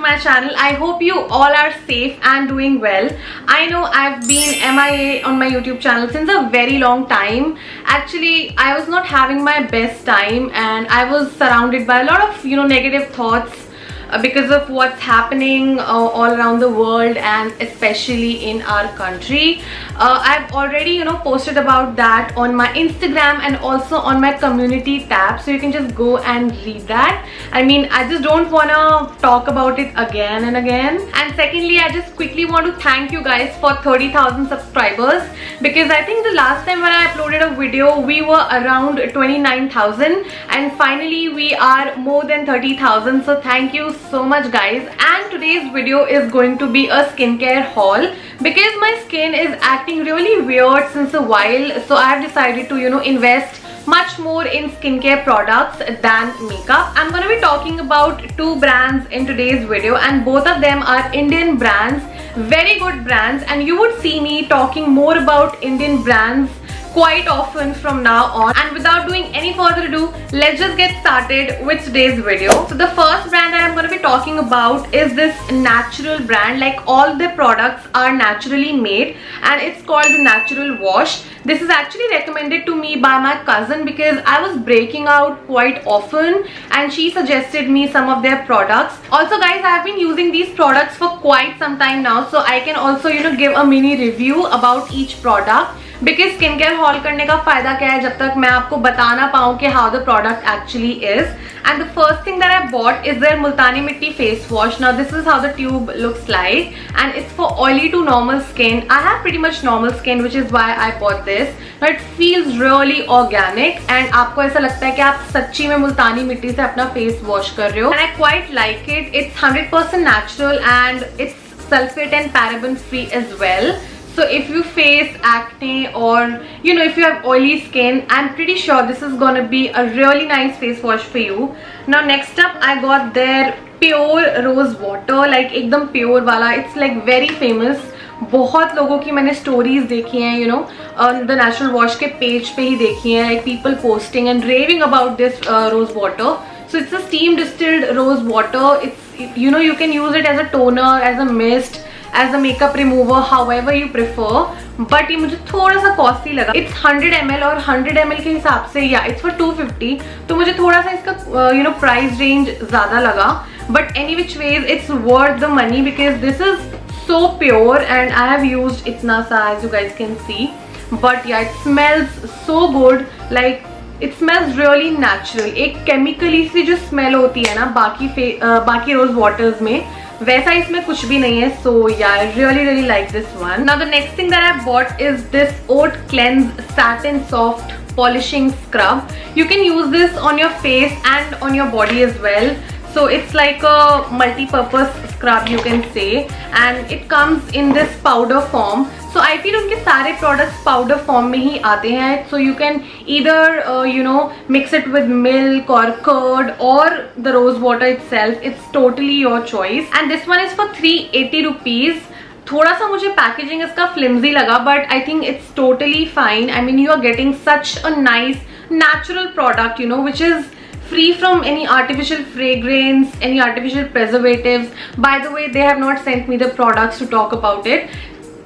my channel. I hope you all are safe and doing well. I know I've been MIA on my YouTube channel since a very long time. Actually, I was not having my best time and I was surrounded by a lot of negative thoughts because of what's happening all around the world and especially in our country. I've already posted about that on my Instagram and also on my community tab, so you can just go and read that. I mean, I just don't want to talk about it again and again. And secondly, I just quickly want to thank you guys for 30,000 subscribers, because I think the last time when I uploaded a video we were around 29,000 and finally we are more than 30,000. So thank you so much guys. And today's video is going to be a skincare haul because my skin is acting really weird since a while, so I have decided to invest much more in skincare products than makeup. I'm going to be talking about two brands in today's video and both of them are Indian brands, very good brands, and you would see me talking more about Indian brands quite often from now on. And without doing any further ado, let's just get started with today's video. So the first brand that I'm going to be talking about is this natural brand. Like, all the products are naturally made and it's called the Natural Wash. This is actually recommended to me by my cousin because I was breaking out quite often and she suggested me some of their products. Also guys, I have been using these products for quite some time now, so I can also give a mini review about each product. Because skincare haul करने का फायदा क्या है जब तक मैं आपको बता ना पाऊँ कि how the product actually is. And the first thing that I bought is their Multani Mitti face wash. Now this is how the tube looks like and it's for oily to normal skin. I have pretty much normal skin, which is why I bought this. Now it feels really organic and आपको ऐसा लगता है कि आप सच्ची में मुल्तानी मिट्टी से अपना face wash कर रहे हो. And I quite like it. It's 100% natural and it's sulfate and paraben free as well. So if you face acne or if you have oily skin, I'm pretty sure this is gonna be a really nice face wash for you. Now next up, I got their pure rose water, like एकदम pure वाला. It's like very famous. बहुत लोगों की मैंने stories देखी हैं the Natural Wash के page पे ही देखी हैं, like people posting and raving about this rose water. So it's a steam distilled rose water. It's you can use it as a toner, as a mist, as a makeup remover, however you prefer. But ये मुझे थोड़ा सा costly लगा. It's 100 ml और 100 ml के हिसाब से it's for 250. तो मुझे थोड़ा सा इसका price range ज़्यादा लगा. But any which ways, it's worth the money because this is so pure and I have used itna sa, as you guys can see. But yeah, it smells so good. Like, it smells really natural. एक chemically सी जो smell होती है ना बाकी rose waters में, वैसा इसमें कुछ भी नहीं है. So yeah, I really like this one. Now the next thing that I bought is this Haute Cleanse Satin Soft Polishing Scrub. You can use this on your face and on your body as well. So it's like a multi-purpose scrub, you can say, and it comes in this powder form. So I feel उनके सारे products powder form में ही आते हैं. So you can either mix it with milk or curd or the rose water itself. It's totally your choice. And this one is for 380 rupees. थोड़ा सा मुझे packaging इसका flimsy लगा, but I think it's totally fine. I mean, you are getting such a nice natural product, which is free from any artificial fragrance, any artificial preservatives. By the way, they have not sent me the products to talk about it.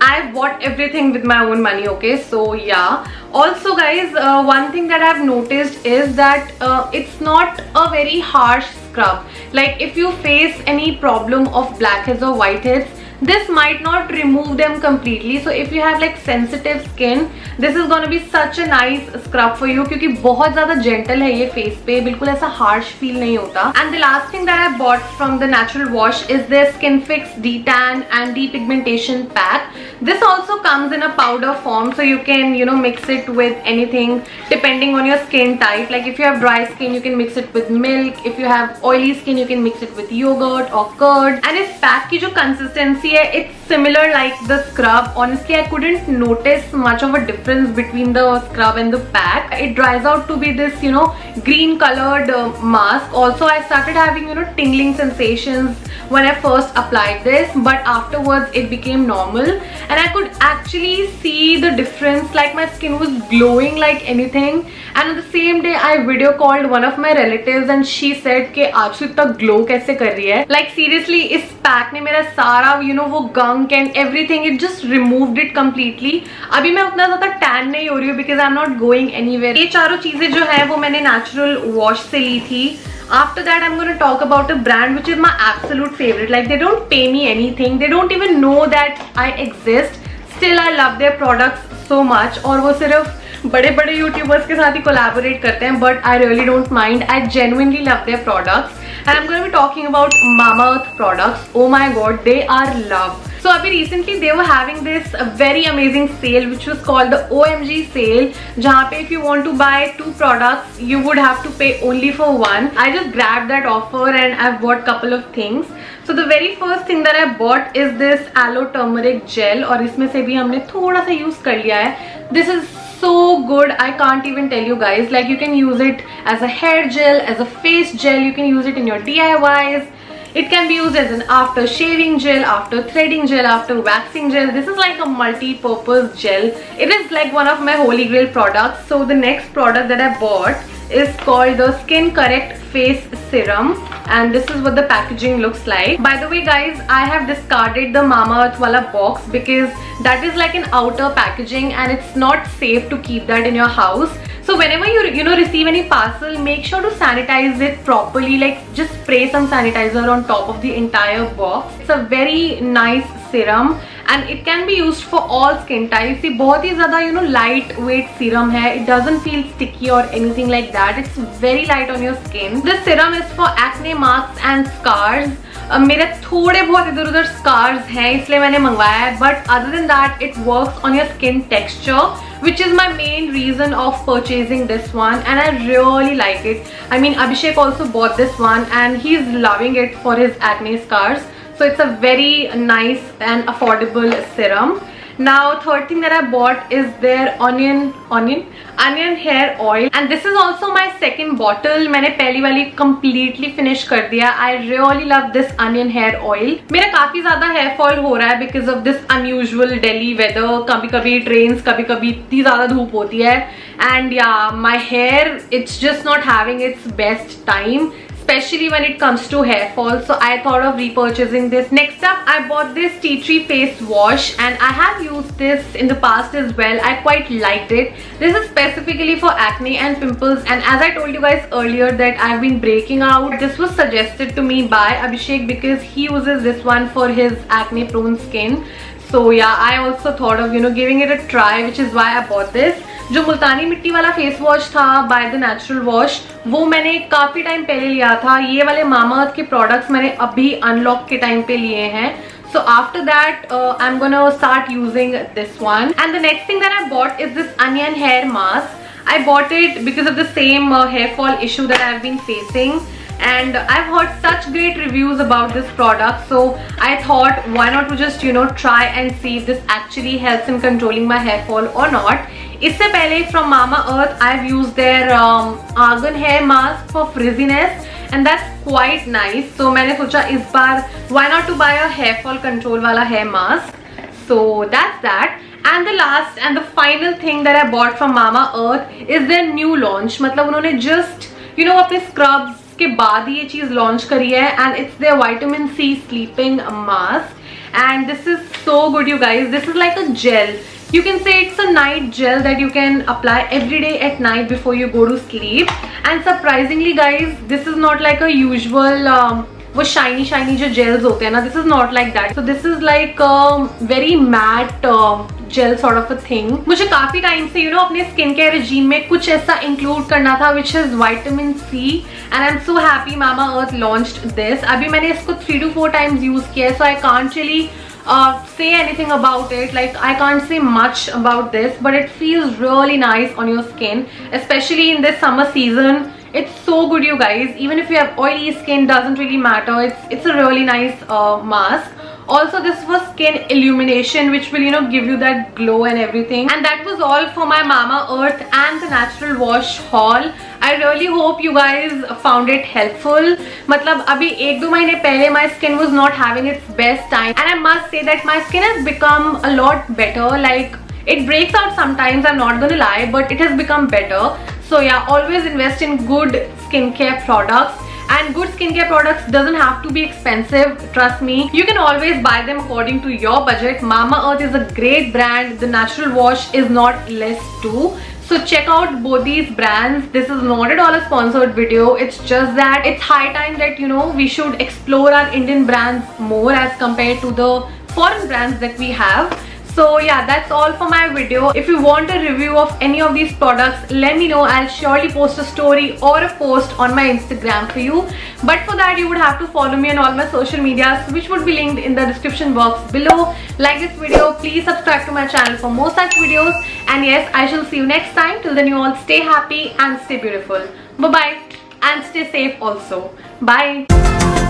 I've bought everything with my own money, okay? So yeah. Also guys, one thing that I've noticed is that it's not a very harsh scrub. Like, if you face any problem of blackheads or whiteheads, this might not remove them completely. So if you have like sensitive skin, this is gonna be such a nice scrub for you क्योंकि बहुत ज़्यादा gentle है ये face पे, बिल्कुल ऐसा harsh feel नहीं होता. And the last thing that I bought from the Natural Wash is their Skin Fix Detan and Depigmentation Pack. This also comes in a powder form, so you can mix it with anything depending on your skin type. Like if you have dry skin, you can mix it with milk. If you have oily skin, you can mix it with yogurt or curd. And इस pack की जो consistency है, it's similar like the scrub. Honestly, I couldn't notice much of a difference between the scrub and the pack. It dries out to be this green colored mask. Also, I started having tingling sensations when I first applied this, but afterwards it became normal. and I could actually see the difference, like my skin was glowing like anything. And on the same day I video called one of my relatives and she said कि आज तू इतना glow कैसे कर रही है. Like seriously, इस pack ने मेरा सारा वो gunk and everything, it just removed it completely. अभी मैं उतना ज़्यादा tan नहीं हो रही हूँ because I'm not going anywhere. ये चारों चीजें जो है वो मैंने natural wash से ली थी. After that, I'm going to talk about a brand which is my absolute favorite. Like, they don't pay me anything. They don't even know that I exist. Still, I love their products so much. और वो सिर्फ बड़े-बड़े YouTubers के साथ ही collaborate करते हैं. But I really don't mind. I genuinely love their products. And I'm going to be talking about Mamaearth products. Oh my god, they are loved. So अभी recently they were having this very amazing sale which was called the OMG sale, जहाँ पे if you want to buy 2 products you would have to pay only for 1. I just grabbed that offer and I've bought couple of things. So the very first thing that I bought is this aloe turmeric gel, और इसमें से भी हमने थोड़ा सा use कर लिया है. This is so good, I can't even tell you guys. Like, you can use it as a hair gel, as a face gel, you can use it in your DIYs. It can be used as an after shaving gel, after threading gel, after waxing gel. This is like a multi-purpose gel. It is like one of my holy grail products. So the next product that I bought is called the Skin Correct Face Serum, and this is what the packaging looks like. By the way guys, I have discarded the Mamaearth wala box because that is like an outer packaging and it's not safe to keep that in your house. So whenever you receive any parcel, make sure to sanitize it properly. Like, just spray some sanitizer on top of the entire box. It's a very nice serum and it can be used for all skin types. ये बहुत ही ज़्यादा light weight serum है. It doesn't feel sticky or anything like that. It's very light on your skin. This serum is for acne marks and scars. मेरे थोड़े बहुत इधर उधर scars हैं इसलिए मैंने मंगवाया है. But other than that, it works on your skin texture, which is my main reason of purchasing this one, and I really like it. I mean, Abhishek also bought this one and he's loving it for his acne scars. So it's a very nice and affordable serum. Now, third thing that I bought is their onion hair oil, and this is also my second bottle. मैंने पहली वाली completely finish कर दिया. I really love this onion hair oil. मेरा काफी ज़्यादा hair fall हो रहा है because of this unusual Delhi weather. कभी-कभी it rains, कभी-कभी इतनी ज़्यादा धूप होती है. And yeah, my hair, it's just not having its best time, especially when it comes to hair fall. So I thought of repurchasing this. Next up, I bought this tea tree face wash and I have used this in the past as well. I quite liked it. This is specifically for acne and pimples, and as I told you guys earlier that I've been breaking out, this was suggested to me by Abhishek because he uses this one for his acne prone skin. So yeah, I also thought of giving it a try, which is why I bought this. जो मुल्तानी मिट्टी वाला face wash था by the natural wash, वो मैंने काफी time पहले लिया था. ये वाले मामाअर्थ के प्रोडक्ट्स मैंने अभी अनलॉक के टाइम पे लिए हैं. So after that, I'm gonna start using this one. And the next thing that I bought is this onion hair mask. I bought it because of the same hair fall issue that I've been facing. And I've heard such great reviews about this product, so I thought why not to just try and see if this actually helps in controlling my hair fall or not. इससे पहले from Mamaearth I've used their argan hair mask for frizziness and that's quite nice. So मैंने सोचा इस बार why not to buy a hair fall control वाला hair mask. So that's that. And the last and the final thing that I bought from Mamaearth is their new launch. मतलब उन्होंने just अपने scrubs के बाद ये चीज launch करी है and it's their vitamin C sleeping mask, and this is so good you guys. This is like a gel. You can say it's a night gel that you can apply every day at night before you go to sleep. And surprisingly guys, this is not like a usual वो shiny जो gels होते हैं ना, this is not like that. So this is like a very matte gel sort of a thing. मुझे काफी time से अपने skin care regime में कुछ ऐसा include करना था which is vitamin C, and I'm so happy Mamaearth launched this. अभी मैंने इसको 3 to 4 times use किया है, so I can't really say anything about it. Like, I can't say much about this, but it feels really nice on your skin, especially in this summer season. It's so good you guys. Even if you have oily skin, doesn't really matter. It's a really nice mask. Also, this was skin illumination, which will give you that glow and everything. And that was all for my Mamaearth and the natural wash haul. I really hope you guys found it helpful. मतलब अभी 1-2 महीने पहले my skin was not having its best time, and I must say that my skin has become a lot better. Like, it breaks out sometimes, I'm not gonna lie, but it has become better. So yeah, always invest in good skincare products. And good skincare products doesn't have to be expensive, trust me. You can always buy them according to your budget. Mamaearth is a great brand. The natural wash is not less too. So check out both these brands. This is not at all a sponsored video. It's just that it's high time that, you know, we should explore our Indian brands more as compared to the foreign brands that we have. So yeah, that's all for my video. If you want a review of any of these products, let me know. I'll surely post a story or a post on my Instagram for you. But for that, you would have to follow me on all my social medias, which would be linked in the description box below. Like this video, please subscribe to my channel for more such videos. And yes, I shall see you next time. Till then, you all stay happy and stay beautiful. Bye bye, and stay safe also. Bye.